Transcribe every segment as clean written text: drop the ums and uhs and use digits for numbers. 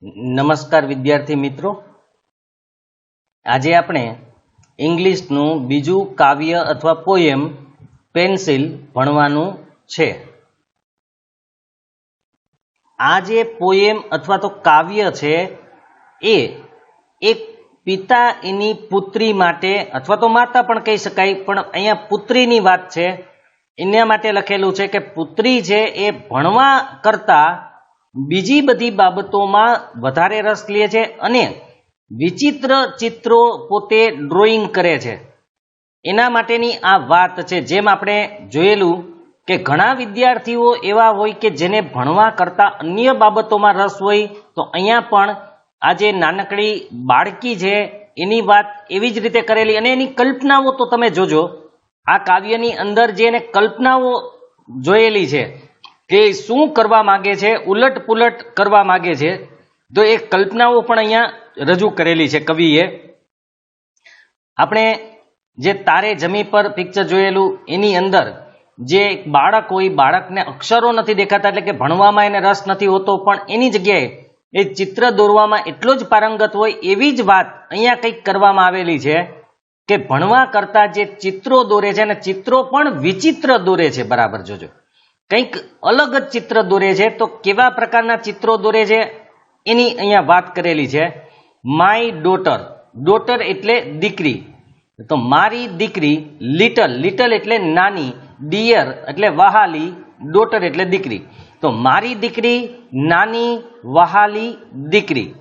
નમસ્કાર વિદ્યાર્થી મિત્રો, આજે આપણે ઇંગ્લિશનું બીજું કાવ્ય અથવા પોએમ પેન્સિલ ભણવાનું છે। આ જે પોએમ અથવા તો કાવ્ય છે એ એક પિતા એની પુત્રી માટે અથવા તો માતા પણ કહી શકાય, પણ અહીંયા પુત્રીની વાત છે, એના માટે લખેલું છે કે પુત્રી છે એ ભણવા કરતા બીજી બધી બાબતોમાં વધારે રસ લે છે અને વિચિત્ર ચિત્રો પોતે ડ્રોઈંગ કરે છે। એના માટેની આ વાત છે। જેમ આપણે જોયેલું કે ઘણા વિદ્યાર્થીઓ એવા હોય કે જેને ભણવા કરતા અન્ય બાબતોમાં રસ હોય, તો અહીંયા પણ આ જે નાનકડી બાળકી છે એની વાત એવી જ રીતે કરેલી, અને એની કલ્પનાઓ તો તમે જોજો, આ કાવ્યની અંદર જે એને કલ્પનાઓ જોયેલી છે કે શું કરવા માંગે છે, ઉલટ પુલટ કરવા માંગે છે, તો એ કલ્પનાઓ પણ અહીંયા રજૂ કરેલી છે કવિએ। આપણે જે તારે જમી પર પિક્ચર જોયેલું, એની અંદર જે એક બાળક હોય, બાળકને અક્ષરો નથી દેખાતા એટલે કે ભણવામાં એને રસ નથી હોતો, પણ એની જગ્યાએ એ ચિત્ર દોરવામાં એટલો જ પારંગત હોય, એવી જ વાત અહીંયા કંઈક કરવામાં આવેલી છે કે ભણવા કરતા જે ચિત્રો દોરે છે, અને ચિત્રો પણ વિચિત્ર દોરે છે, બરાબર જોજો, કંઈક અલગ જ ચિત્ર દોરે છે। તો કેવા પ્રકારના ચિત્રો દોરે છે એની અહીંયા વાત કરેલી છે। માય ડોટર, ડોટર એટલે દીકરી, તો મારી દીકરી, લિટલ, લિટલ એટલે નાની, ડિયર એટલે વહાલી, ડોટર એટલે દીકરી, તો મારી દીકરી, નાની વહાલી દીકરી।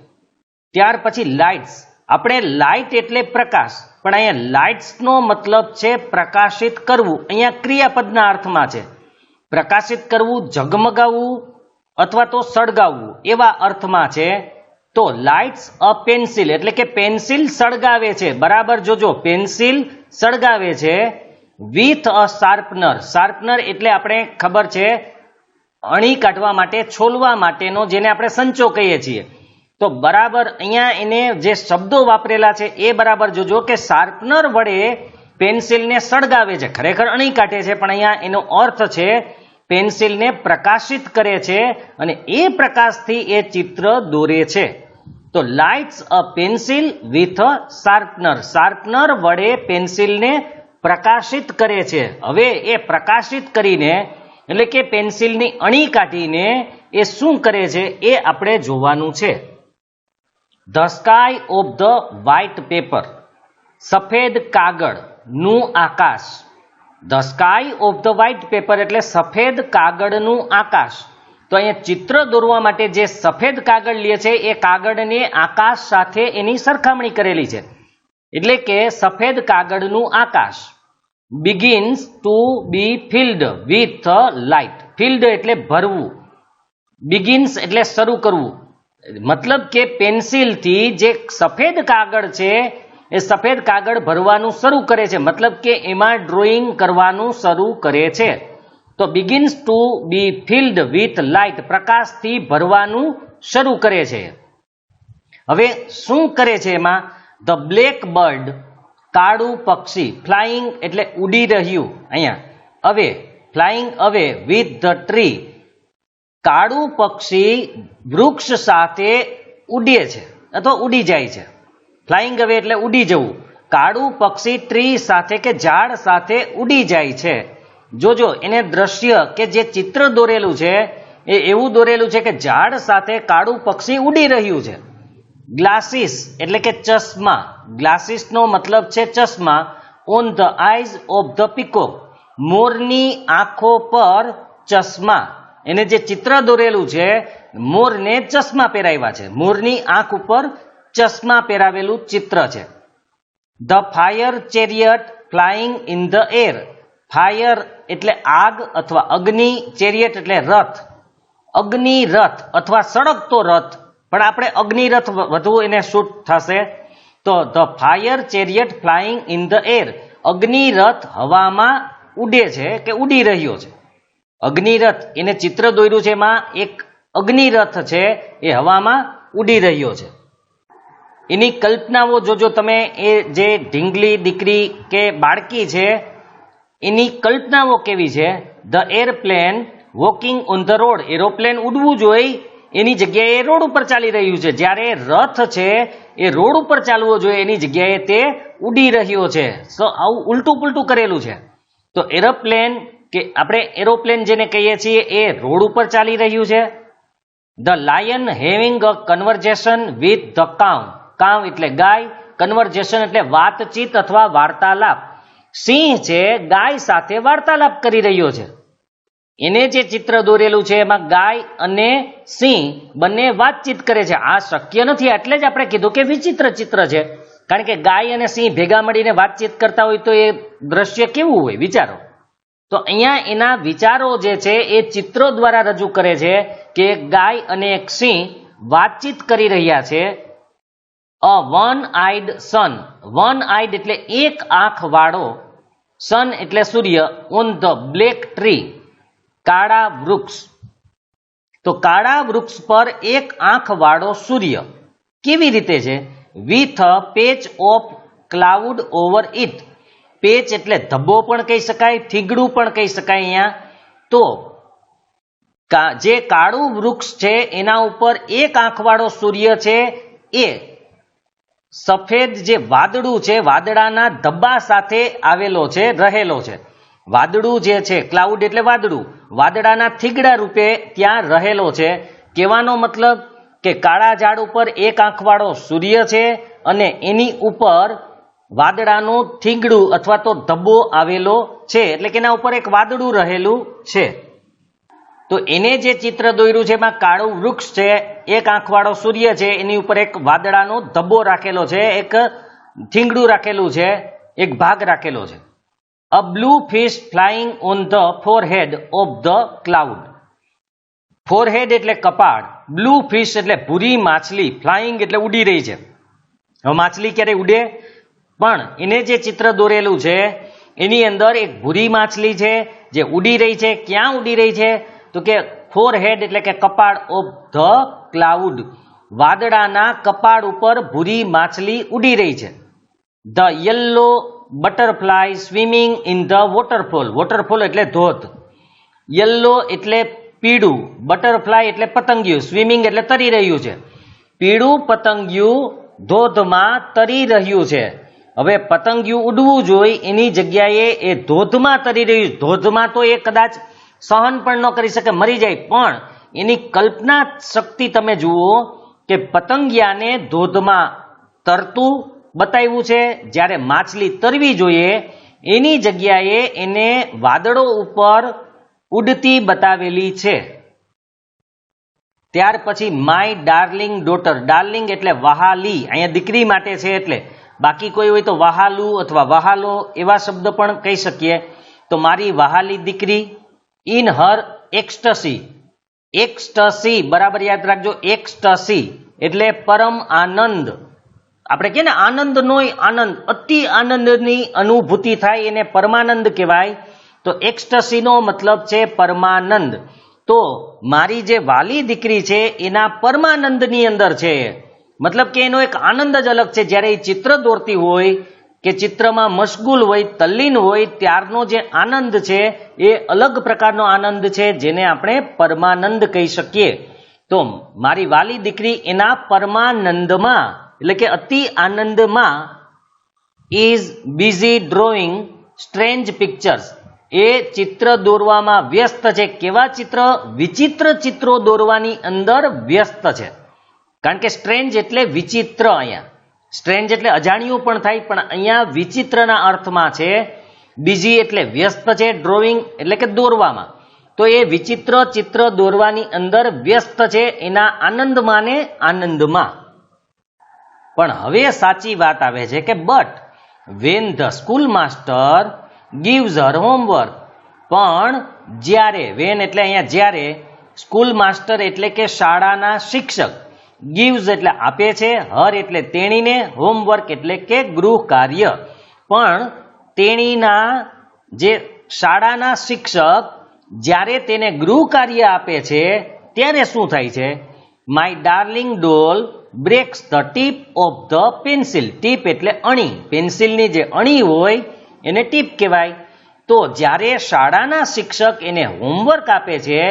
ત્યાર પછી લાઇટ્સ, આપણે લાઇટ એટલે પ્રકાશ, પણ અહીંયા લાઇટ્સનો મતલબ છે પ્રકાશિત કરવું, અહીંયા ક્રિયાપદના અર્થમાં છે। પ્રકાશિત કરવું, ઝગમગાવવું અથવા તો સળગાવવું એવા અર્થમાં છે। તો લાઇટ્સ અ પેન્સિલ એટલે કે પેન્સિલ સળગાવે છે, બરાબર જોજો, પેન્સિલ સળગાવે છે વિથ અ શાર્પનર, શાર્પનર એટલે આપણે ખબર છે અણી કાઢવા માટે, છોલવા માટેનો, જેને આપણે સંચો કહીએ છીએ, તો બરાબર અહીંયા એને જે શબ્દો વાપરેલા છે એ બરાબર જોજો કે શાર્પનર વડે પેન્સિલને સળગાવે છે, ખરેખર અણી કાઢે છે, પણ અહીંયા એનો અર્થ છે પેન્સિલને પ્રકાશિત કરે છે અને એ પ્રકાશથી એ ચિત્ર દોરે છે। તો lights a pencil with a sharpener, sharpener વડે પેન્સિલને પ્રકાશિત કરે છે। હવે એ પ્રકાશિત કરીને એટલે કે પેન્સિલની અણી કાઢીને એ શું કરે છે એ આપણે જોવાનું છે। The sky of the white paper, સફેદ કાગળનું આકાશ, the sky of the white paper એટલે સફેદ કાગળનું આકાશ। તો અહીંયા ચિત્ર દોરવા માટે જે સફેદ કાગળ લે છે એ કાગળને આકાશ સાથે એની સરખામણી કરેલી છે, એટલે કે સફેદ કાગળનું આકાશ। Begins to be filled with light, filled એટલે ભરવું, બિગિન્સ એટલે શરૂ કરવું, મતલબ કે પેન્સિલથી જે સફેદ કાગળ છે એ સફેદ કાગળ ભરવાનું શરૂ કરે છે, મતલબ કે એમાં ડ્રોઈંગ કરવાનું શરૂ કરે છે। તો begins to be filled with light, પ્રકાશથી ભરવાનું શરૂ કરે છે। હવે શું કરે છે એમાં? ધ બ્લેક બર્ડ, કાળું પક્ષી, ફ્લાઇંગ એટલે ઉડી રહ્યું, અહીંયા અવે, ફ્લાઇંગ અવે વિથ ધ ટ્રી, કાળું પક્ષી વૃક્ષ સાથે ઉડે છે અથવા ઉડી જાય છે, ફ્લાઇંગ અવે એટલે ઉડી જવું, કાળું પક્ષી ટ્રી સાથે કે ઝાડ સાથે ઉડી જાય છે। જોજો એને દ્રશ્ય કે જે ચિત્ર દોરેલું છે એ એવું દોરેલું છે કે ઝાડ સાથે કાળું પક્ષી ઉડી રહ્યું છે। ગ્લાસીસ એટલે કે ચશ્મા, ગ્લાસીસનો મતલબ છે ચશ્મા। On the eyes of the peacock, મોરની આંખો પર ચશ્મા, એને જે ચિત્ર દોરેલું છે મોરને ચશ્મા પહેરાવ્યા છે, મોરની આંખ ઉપર ચશ્મા પહેરાવેલું ચિત્ર છે। The fire chariot flying in the air, fire એટલે આગ અથવા અગ્નિ, ચેરિયટ એટલે રથ, અગ્નિ રથ અથવા સળગતો રથ, પણ આપણે અગ્નિરથ વધુ એને શૂટ થશે। તો the fire chariot flying in the air, અગ્નિરથ હવામાં ઉડે છે કે ઉડી રહ્યો છે, અગ્નિરથ એને ચિત્ર દોર્યું છે, એમાં એક અગ્નિરથ છે એ હવામાં ઉડી રહ્યો છે। એની કલ્પનાઓ જોજો તમે, એ જે ઢીંગલી દીકરી કે બાળકી છે એની કલ્પનાઓ કેવી છે? The airplane walking on the road, aeroplane ઉડવું જોઈએ એની જગ્યાએ રોડ ઉપર ચાલી રહ્યું છે, જ્યારે રથ છે એ રોડ ઉપર ચાલવો જોઈએ એની જગ્યાએ તે ઉડી રહ્યો છે. તો આવું ઉલટું પુલટું કરેલું છે. તો એરોપ્લેન કે આપણે એરોપ્લેન જેને કહીએ છીએ એ રોડ ઉપર ચાલી રહ્યું છે. The lion having a conversation with the cow. Cow એટલે ગાય, કન્વર્ઝેશન એટલે વાતચીત અથવા વાર્તાલાપ. સિંહ છે ગાય સાથે વાર્તાલાપ કરી રહ્યો છે. એને જે ચિત્ર દોરેલું છે એમાં ગાય અને સિંહ બંને વાતચીત કરે છે. આ શક્ય નથી, એટલે જ આપણે કીધું કે વિચિત્ર ચિત્ર છે. કારણ કે ગાય અને સિંહ ભેગા મળીને વાતચીત કરતા હોય તો એ દ્રશ્ય કેવું હોય, વિચારો. તો અહીંયા એના વિચારો જે છે એ ચિત્રો દ્વારા રજૂ કરે છે કે એક ગાય અને એક સિંહ વાતચીત કરી રહ્યા છે. અ વન આઈડ સન. વન આઈડ એટલે એક આંખ વાળો, સન એટલે સૂર્ય, ઓન ધ બ્લેક ટ્રી કાળા વૃક્ષ. તો કાળા વૃક્ષ પર એક આંખ વાળો સૂર્ય કેવી રીતે છે? With a patch of cloud over it. Patch એટલે ધબ્બો પણ કહી શકાય, થીગડું પણ કહી શકાય અહીંયા. તો જે કાળું વૃક્ષ છે એના ઉપર એક આંખ વાળો સૂર્ય છે એ સફેદ જે વાદળું છે વાદળાના ધબ્બા સાથે આવેલો છે, રહેલો છે. વાદળું જે છે, ક્લાઉડ એટલે વાદળું, વાદળાના થીગડા રૂપે ત્યાં રહેલો છે. કહેવાનો મતલબ કે કાળા ઝાડ ઉપર એક આંખ વાળો સૂર્ય છે અને એની ઉપર વાદળાનું થીગડું અથવા તો ધબ્બો આવેલો છે, એટલે કે એના ઉપર એક વાદળું રહેલું છે. તો એને જે ચિત્ર દોર્યું છે એમાં કાળું વૃક્ષ છે, એક આંખ વાળો સૂર્ય છે, એની ઉપર એક વાદળાનો ધબ્બો રાખેલો છે, એક થીંગડું રાખેલું છે, એક ભાગ રાખેલો છે. A blue fish flying on the forehead of the cloud. Forehead એટલે કપાળ, બ્લુ ફિશ એટલે ભૂરી માછલી, ફ્લાઇંગ એટલે ઉડી રહી છે. હવે માછલી ક્યારે ઉડે? પણ એને જે ચિત્ર દોરેલું છે એની અંદર એક ભૂરી માછલી છે જે ઉડી રહી છે. ક્યાં ઉડી રહી છે? તો કે ફોરહેડ એટલે કે કપાળ ઓફ ધ ક્લાઉડ, વાદળાના કપાળ ઉપર ભૂરી માછલી ઉડી રહી છે. The yellow butterfly swimming in the waterfall. Waterfall એટલે ધોધ. યલો એટલે પીળું, બટરફ્લાય એટલે પતંગિયું, સ્વિમિંગ એટલે તરી રહ્યું છે. પીળું પતંગિયું ધોધમાં તરી રહ્યું છે. હવે પતંગિયું ઉડવું જોઈએ એની જગ્યાએ એ ધોધમાં તરી રહ્યું. ધોધમાં તો એ કદાચ સહન પણ ન કરી શકે, મરી જાય. પણ એની કલ્પના શક્તિ તમે જુઓ કે પતંગિયાને ધોધમાં તરતું બતાવ્યું છે, જ્યારે માછલી તરવી જોઈએ એની જગ્યાએ એને વાદળો ઉપર ઉડતી બતાવેલી છે. ત્યાર પછી માય ડાર્લિંગ ડોટર. ડાર્લિંગ એટલે વહાલી, અહીંયા દીકરી માટે છે એટલે, બાકી કોઈ હોય તો વહાલું અથવા વહાલો એવા શબ્દ પણ કહી શકીએ. તો મારી વહાલી દીકરી. In her એક્સ્ટસી. એક્સ્ટસી બરાબર યાદ રાખજો, એક્સ્ટસી એટલે પરમ આનંદ. આપણે કહીએ ને આનંદનો આનંદ, અતિ આનંદની અનુભૂતિ થાય એને પરમાનંદ કહેવાય. તો એક્સ્ટસીનો મતલબ છે પરમાનંદ. તો મારી જે વાલી દીકરી છે એના પરમાનંદની અંદર છે, મતલબ કે એનો એક આનંદ જ અલગ છે. જ્યારે એ ચિત્ર દોરતી હોય કે ચિત્રમાં મશગુલ હોય, તલ્લીન હોય, ત્યારનો જે આનંદ છે એ અલગ પ્રકારનો આનંદ છે, જેને આપણે પરમાનંદ કહી શકીએ. તો મારી વાલી દીકરી એના પરમાનંદમાં એટલે કે અતિ આનંદમાં is busy drawing strange pictures. એ ચિત્ર દોરવામાં વ્યસ્ત છે. કેવા ચિત્ર? વિચિત્ર ચિત્રો દોરવાની અંદર વ્યસ્ત છે. કારણ કે સ્ટ્રેન્જ એટલે વિચિત્ર. અહીંયા સ્ટ્રેન્જ એટલે અજાણ્યું પણ થાય, પણ અહીંયા વિચિત્રના અર્થમાં છે. બિઝી એટલે વ્યસ્ત છે, ડ્રોઈંગ એટલે કે દોરવામાં. તો એ વિચિત્ર ચિત્ર દોરવાની અંદર વ્યસ્ત છે, એના આનંદમાં ને આનંદમાં. પણ હવે સાચી વાત આવે છે કે but when the school master gives her homework. પણ જ્યારે, વેન એટલે અહીંયા જ્યારે, સ્કૂલ માસ્ટર એટલે કે શાળાના શિક્ષક, gives એટલે આપે છે, હર એટલે તેણીને, હોમવર્ક એટલે કે ગૃહ કાર્ય. પણ તેણીના જે શાળાના શિક્ષક જ્યારે તેને ગૃહ કાર્ય આપે છે ત્યારે શું થાય છે? My darling doll breaks the tip of the pencil. Tip એટલે અણી, પેન્સિલની જે અણી હોય એને ટીપ કહેવાય. તો જ્યારે શાળાના શિક્ષક એને હોમવર્ક આપે છે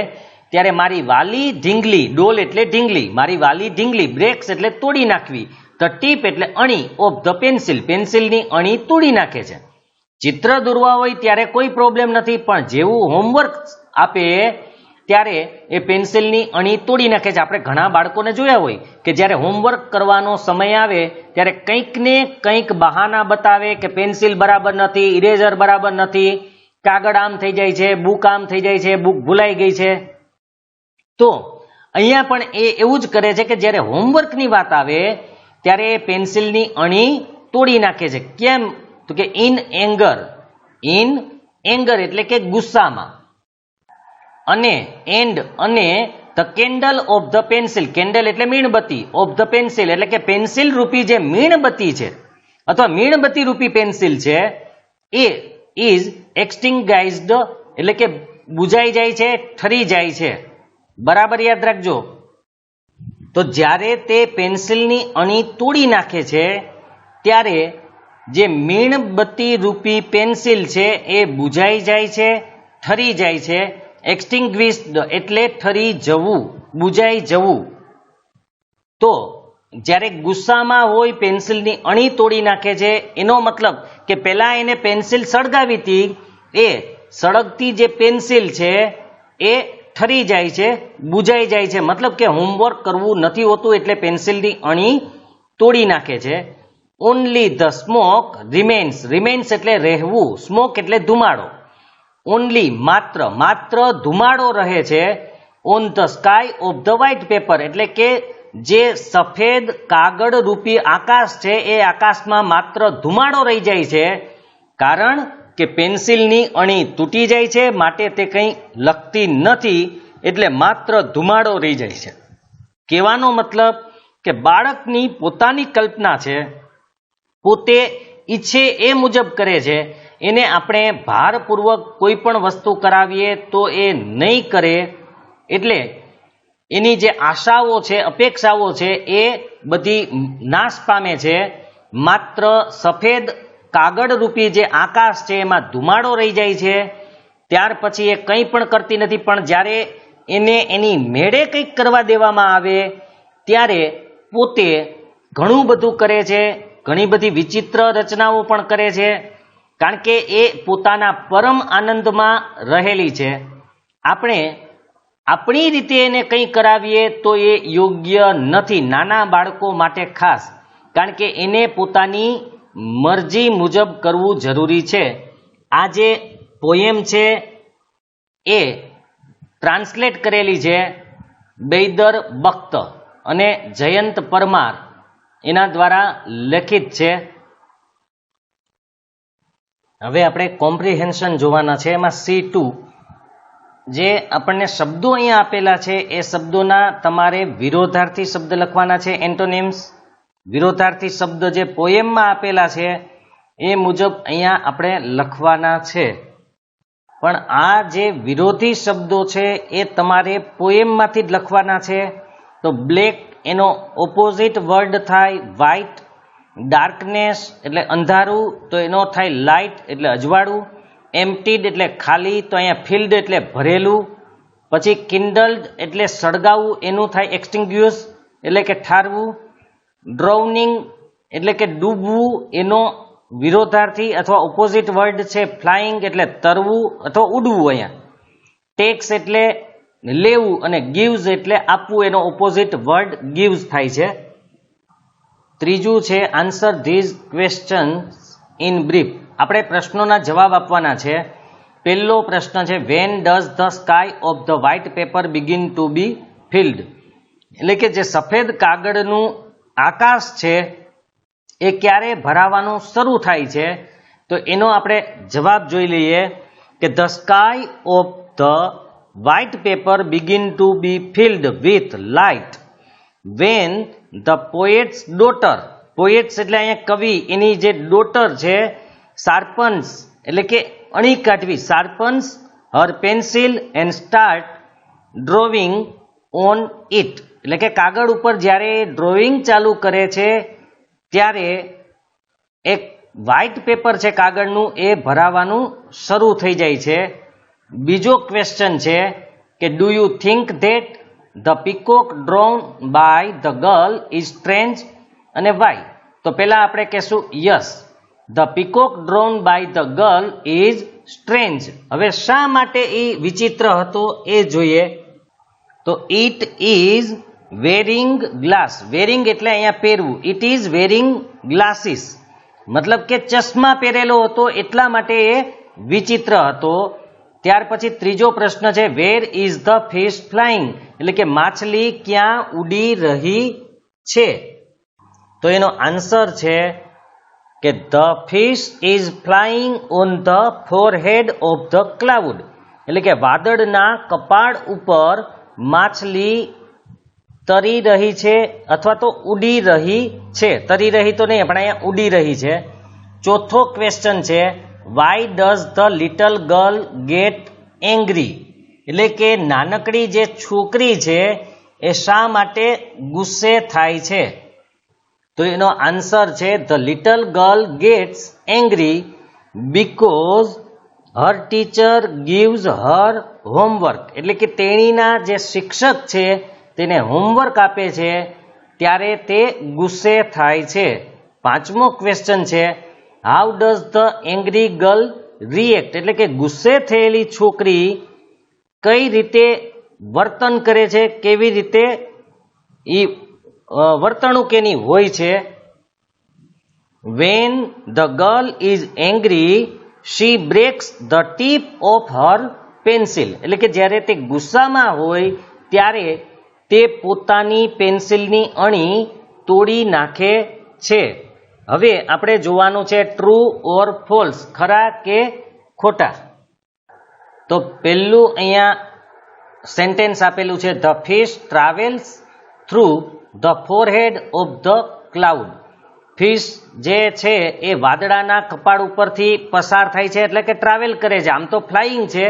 ત્યારે મારી વાલી ઢીંગલી, ડોલ એટલે ઢીંગલી, મારી વાલી ઢીંગલી, બ્રેક્સ એટલે તોડી નાખવી, ધ ટીપ એટલે અણી ઓફ ધ પેન્સિલ, પેન્સિલની અણી તોડી નાખે છે. ચિત્ર દોરવા હોય ત્યારે કોઈ પ્રોબ્લેમ નથી, પણ જેવું હોમવર્ક આપે ત્યારે એ પેન્સિલની અણી તોડી નાખે છે. આપણે ઘણા બાળકોને જોયા હોય કે જ્યારે હોમવર્ક કરવાનો સમય આવે ત્યારે કંઈક ને કંઈક બહાના બતાવે કે પેન્સિલ બરાબર નથી, ઇરેઝર બરાબર નથી, કાગળ આમ થઈ જાય છે, બુક આમ થઈ જાય છે, બુક ભૂલાઈ ગઈ છે. તો અહીંયા પણ એ એવું જ કરે છે કે જ્યારે હોમવર્કની વાત આવે ત્યારે પેન્સિલની અણી તોડી નાખે છે. કેમ? તો કે ઇન એંગર એટલે કે ગુસ્સામાં, અને અને the candle of the pencil, candle એટલે મીણબત્તી, ઓફ ધ પેન્સિલ એટલે કે પેન્સિલ રૂપી જે મીણબત્તી છે અથવા મીણબત્તી રૂપી પેન્સિલ છે એ ઇઝ એક્સટિંગાઇઝડ એટલે કે બુઝાઈ જાય છે, ઠરી જાય છે. બરાબર યાદ રાખજો. તો જ્યારે તે પેન્સિલની અણી તોડી નાખે છે ત્યારે જે મીણબત્તી રૂપી પેન્સિલ છે એ બુઝાઈ જાય છે, ઠરી જાય છે. એક્સટિંગ્વિશ્ડ એટલે ઠરી જવું, બુઝાઈ જવું. તો જ્યારે ગુસ્સામાં હોય પેન્સિલની અણી તોડી નાખે છે એનો મતલબ કે પહેલા એને પેન્સિલ સળગાવી હતી, એ સળગતી જે પેન્સિલ છે એ ઠરી જાય છે, બુઝાઈ જાય છે. મતલબ કે હોમવર્ક કરવું નથી હોતું એટલે પેન્સિલની અણી તોડી નાખે છે. Only the smoke remains, remains એટલે રહેવું, સ્મોક એટલે ધુમાડો. ઓનલી માત્ર ધુમાડો રહે છે. On the sky of the white paper એટલે કે જે સફેદ કાગળ રૂપી આકાશ છે એ આકાશમાં માત્ર ધુમાડો રહી જાય છે, કારણ કે પેન્સિલની અણી તૂટી જાય છે, માટે તે કંઈ લખતી નથી, એટલે માત્ર ધુમાડો રહી જાય છે. કહેવાનો મતલબ કે બાળકની પોતાની કલ્પના છે, પોતે ઈચ્છે એ મુજબ કરે છે. એને આપણે ભારપૂર્વક કોઈ પણ વસ્તુ કરાવીએ તો એ નહીં કરે, એટલે એની જે આશાઓ છે, અપેક્ષાઓ છે એ બધી નાશ પામે છે. માત્ર સફેદ કાગળ રૂપી જે આકાશ છે એમાં ધુમાડો રહી જાય છે, ત્યાર પછી એ કંઈ પણ કરતી નથી. પણ જ્યારે એને એની મેળે કંઈક કરવા દેવામાં આવે ત્યારે પોતે ઘણું બધું કરે છે, ઘણી બધી વિચિત્ર રચનાઓ પણ કરે છે, કારણ કે એ પોતાના પરમ આનંદમાં રહેલી છે. આપણે આપણી રીતે એને કંઈ કરાવીએ તો એ યોગ્ય નથી, નાના બાળકો માટે ખાસ, કારણ કે એને પોતાની મરજી મુજબ કરવું જરૂરી છે. આ જે પોએમ છે એ ટ્રાન્સલેટ કરેલી છે બૈદર બખ્ત અને જયંત પરમાર એના દ્વારા લખિત છે. હવે આપણે કોમ્પ્રિહેન્શન જોવાના છે. એમાં C2 જે આપણને શબ્દો અહીંયા આપેલા છે એ શબ્દોના તમારે વિરોધાર્થી શબ્દ લખવાના છે, એન્ટોનિમ્સ. વિરોધાર્થી શબ્દ જે પોએમમાં આપેલા છે એ મુજબ અહીંયા આપણે લખવાના છે. પણ આ જે વિરોધી શબ્દો છે એ તમારે પોએમમાંથી જ લખવાના છે. તો બ્લેક એનો ઓપોઝિટ વર્ડ થાય વ્હાઇટ, ડાર્કનેસ એટલે અંધારું તો એનો થાય લાઇટ એટલે અજવાળું, એમ્પ્ટીડ એટલે ખાલી તો અહીંયા ફિલ્ડ એટલે ભરેલું, પછી કિન્ડલ્ડ એટલે સળગાવું એનું થાય એક્સટિંગ્યુશ એટલે કે ઠારવું, ડ્રાઉનિંગ એટલે કે ડૂબવું એનો વિરોધાર્થી અથવા ઓપોઝિટ વર્ડ છે ફ્લાઇંગ એટલે તરવું અથવા ઉડવું. અહીંયા ટેક્સ એટલે લેવું અને ગીવ્સ એટલે આપવું, એનો ઓપોઝિટ વર્ડ ગીવ્સ થાય છે. ત્રીજું છે answer these questions in brief. આપણે પ્રશ્નોના જવાબ આપવાના છે. પહેલો પ્રશ્ન છે when does the sky of the white paper begin to be filled, એટલે કે જે સફેદ કાગળનું આકાશ છે એ ક્યારે ભરાવાનું શરૂ થાય છે. તો એનો આપણે જવાબ જોઈ લઈએ કે the sky of the white paper begin to be filled with light when the poet's daughter, poet's એટલે અહીંયા કવિ, એની જે ડોટર છે શાર્પન્સ એટલે કે અણી કાઢવી, sharpens her pencil and start drawing on it, એટલે કે કાગળ ઉપર જ્યારે ડ્રોઈંગ ચાલુ કરે છે ત્યારે એક વ્હાઇટ પેપર છે કાગળનું એ ભરાવાનું શરૂ થઈ જાય છે. બીજો ક્વેશ્ચન છે કે do you think that the peacock drawn by the girl is strange અને વાય? તો પહેલા આપણે કહેશું yes, the peacock drawn by the girl is strange. હવે શા માટે એ વિચિત્ર હતો એ જોઈએ. તો it is wearing glass. Wearing એટલે અહીંયા પહેરવું. ઇટ ઇઝ વેરિંગ ગ્લાસીસ, મતલબ કે ચશ્મા પહેરેલો હતો એટલા માટે એ વિચિત્ર હતો. ત્યાર પછી ત્રીજો પ્રશ્ન છે where is the fish flying, એટલે કે માછલી ક્યાં ઉડી રહી છે? તો એનો આન્સર છે કે the fish is flying on the forehead of the cloud, એટલે કે વાદળના કપાળ ઉપર માછલી તરી રહી છે અથવા તો ઉડી રહી છે. તરી રહી તો નહીં પણ અહીંયા ઉડી રહી છે. ચોથો ક્વેશ્ચન છે why does the little girl get angry, એટલે કે નાનકડી જે છોકરી છે એ શા માટે ગુસ્સે થાય છે? તો એનો આન્સર છે the little girl gets angry because her teacher gives her homework, એટલે કે તેણીના જે શિક્ષક છે તેને હોમવર્ક આપે છે ત્યારે તે ગુસ્સે થાય છે. પાંચમો ક્વેશ્ચન છે how does the angry girl react, એટલે કે ગુસ્સે થયેલી છોકરી કઈ રીતે વર્તન કરે છે, કેવી રીતે એ વર્તણૂક એની હોય છે. When the girl is angry she breaks the tip of her pencil, એટલે કે જ્યારે તે ગુસ્સામાં હોય ત્યારે તે પોતાની પેન્સિલની અણી તોડી નાખે છે. હવે આપણે જોવાનું છે ટ્રુ ઓર ફોલ્સ, ખરા કે ખોટા. તો પહેલું અહીંયા સેન્ટેન્સ આપેલું છે the fish travels through the forehead of the cloud. Fish જે છે એ વાદળાના કપાળ ઉપરથી પસાર થાય છે એટલે કે ટ્રાવેલ કરે છે. આમ તો ફ્લાઇંગ છે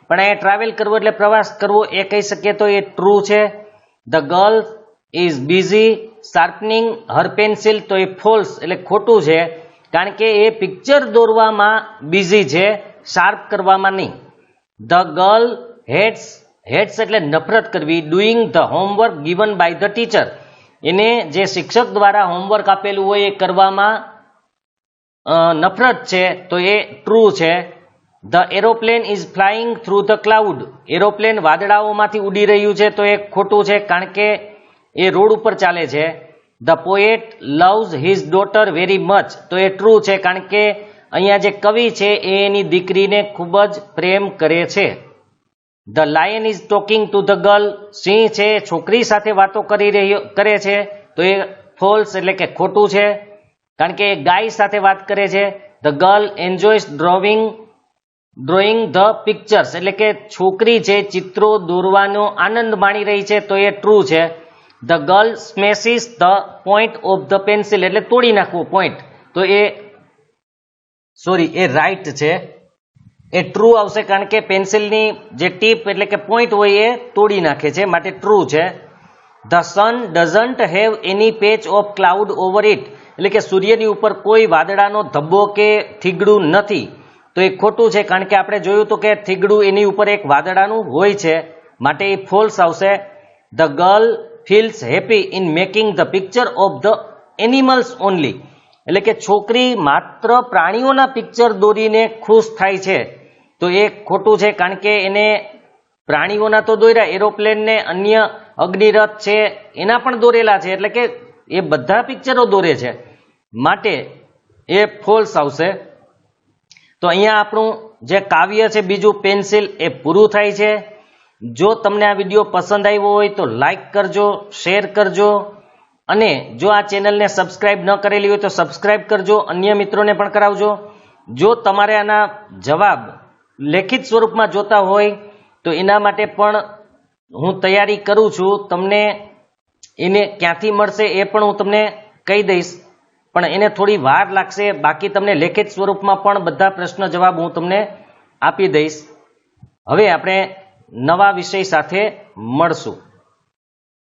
પણ એ ટ્રાવેલ કરવો એટલે પ્રવાસ કરવો એ કહી શકીએ તો એ ટ્રુ છે. The girl is busy sharpening her pencil, તો એ ફોલ્સ એટલે ખોટું છે કારણ કે એ પિક્ચર દોરવામાં બિઝી છે, શાર્પ કરવામાં નહીં. ધ ગર્લ હેટ્સ એટલે નફરત કરવી doing the homework given by the teacher, એને જે શિક્ષક દ્વારા હોમવર્ક આપેલું હોય એ કરવામાં નફરત છે તો એ ટ્રુ છે. The aeroplane is flying through the cloud, aeroplane વાદળાઓમાંથી ઉડી રહ્યું છે તો એ ખોટું છે કારણ કે એ રોડ ઉપર ચાલે છે. The poet loves his daughter very much, તો એ ટ્રુ છે કારણ કે અહીંયા જે કવિ છે એ એની દીકરીને ખૂબ જ પ્રેમ કરે છે. The lion is talking to the girl, સિંહ છે છોકરી સાથે વાતો કરે છે તો એ ફોલ્સ એટલે કે ખોટું છે કારણ કે એ ગાય સાથે વાત કરે છે. The girl enjoys drawing the pictures, એટલે કે છોકરી છે ચિત્રો દોરવાનો આનંદ માણી રહી છે તો એ ટ્રુ છે. The girl smashes the point of the pencil, એટલે તોડી નાખવું પોઈન્ટ, તો એ રાઈટ છે, એ ટ્રુ આવશે કારણ કે પેન્સિલની જે ટીપ એટલે કે પોઈન્ટ હોય એ તોડી નાખે છે માટે ટ્રુ છે. The sun doesn't have any patch of cloud over it, એટલે કે સૂર્યની ઉપર કોઈ વાદળાનો ધબ્બો કે થીગડું નથી તો એ ખોટું છે કારણ કે આપણે જોયું હતું કે થીગડું એની ઉપર એક વાદળાનું હોય છે માટે એ ફોલ્સ આવશે. The girl feels happy in making the picture of the animals only, એટલે કે છોકરી માત્ર પ્રાણીઓના પિક્ચર દોરીને ખુશ થાય છે તો એ ખોટું છે કારણ કે એને પ્રાણીઓના તો દોર્યા, એરોપ્લેનને અન્ય અગ્નિરથ છે એના પણ દોરેલા છે એટલે કે એ બધા પિક્ચરો દોરે છે માટે એ ફોલ્સ આવશે. તો અહીંયા આપણું જે કાવ્ય છે બીજું પેન્સિલ એ પૂરું થાય છે. જો તમને આ વિડીયો પસંદ આવ્યો હોય તો લાઈક કરજો, શેર કરજો અને જો આ ચેનલને સબસ્ક્રાઇબ ન કરેલી હોય તો સબસ્ક્રાઇબ કરજો, અન્ય મિત્રોને પણ કરાવજો. જો તમારે આના જવાબ લેખિત સ્વરૂપમાં જોતા હોય તો એના માટે પણ હું તૈયારી કરું છું. તમને એને ક્યાંથી મળશે એ પણ હું તમને કહી દઈશ પણ એને થોડી વાર લાગશે. બાકી તમને લેખિત સ્વરૂપમાં પણ બધા પ્રશ્ન જવાબ હું તમને આપી દઈશ. હવે આપણે નવા વિષય સાથે મળશું.